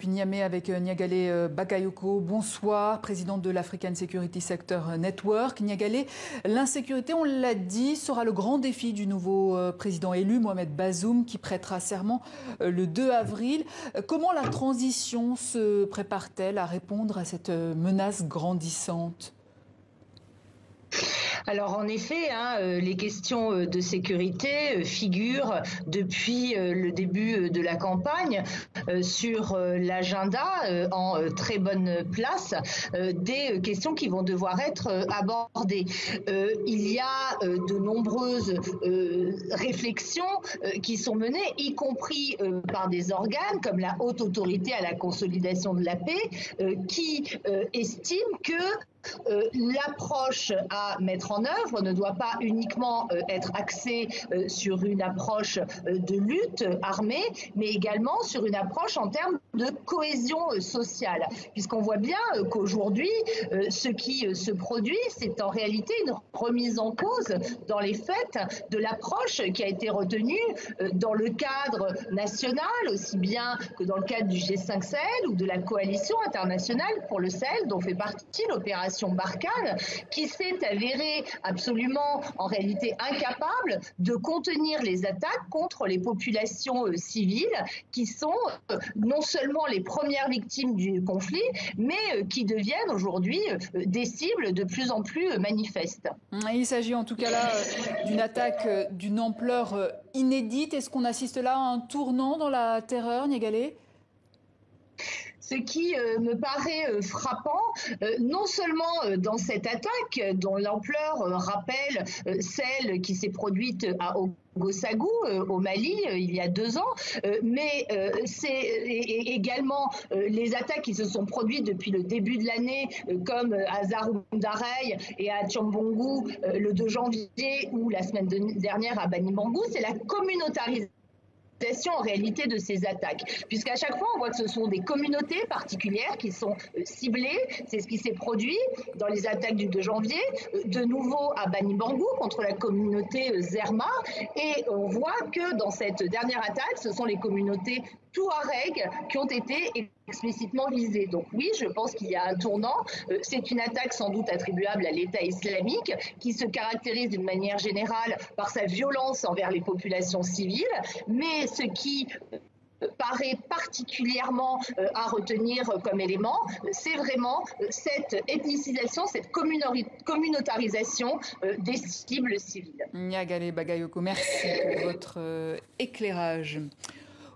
depuis Niamey avec Niagalé Bagayoko. Bonsoir, présidente de l'African Security Sector Network. Niagalé, l'insécurité, on l'a dit, sera le grand défi du nouveau président élu, Mohamed Bazoum, qui prêtera serment le 2 avril. Comment la transition se prépare-t-elle à répondre à cette menace grandissante ? Alors en effet, les questions de sécurité figurent depuis le début de la campagne sur l'agenda en très bonne place, des questions qui vont devoir être abordées. Il y a de nombreuses réflexions qui sont menées, y compris par des organes comme la Haute Autorité à la consolidation de la paix, qui estime que l'approche à mettre en œuvre ne doit pas uniquement être axée sur une approche de lutte armée, mais également sur une approche en termes de cohésion sociale, puisqu'on voit bien qu'aujourd'hui, ce qui se produit, c'est en réalité une remise en cause dans les faits de l'approche qui a été retenue dans le cadre national, aussi bien que dans le cadre du G5 Sahel ou de la coalition internationale pour le Sahel, dont fait partie l'opération Barkhane, qui s'est avérée absolument, en réalité, incapable de contenir les attaques contre les populations civiles, qui sont non seulement les premières victimes du conflit, mais qui deviennent aujourd'hui des cibles de plus en plus manifestes. Il s'agit en tout cas là d'une attaque d'une ampleur inédite. Est-ce qu'on assiste là à un tournant dans la terreur, Niagalé ? Ce qui me paraît frappant, non seulement dans cette attaque dont l'ampleur rappelle celle qui s'est produite à Ouagadougou, au Mali, il y a 2 ans, mais c'est également les attaques qui se sont produites depuis le début de l'année, comme à Zaroumdarey et à Tchambongo le 2 janvier ou la semaine dernière à Bani Bangou, c'est la communautarisation en réalité de ces attaques, puisqu'à chaque fois on voit que ce sont des communautés particulières qui sont ciblées. C'est ce qui s'est produit dans les attaques du 2 janvier, de nouveau à Bani Bangou contre la communauté Zerma, et on voit que dans cette dernière attaque, ce sont les communautés Touareg qui ont été explicitement visées. Donc oui, je pense qu'il y a un tournant. C'est une attaque sans doute attribuable à l'État islamique qui se caractérise d'une manière générale par sa violence envers les populations civiles, mais ce qui paraît particulièrement à retenir comme élément, c'est vraiment cette ethnicisation, cette communautarisation des cibles civiles. Niagalé Bagayoko, merci pour votre éclairage.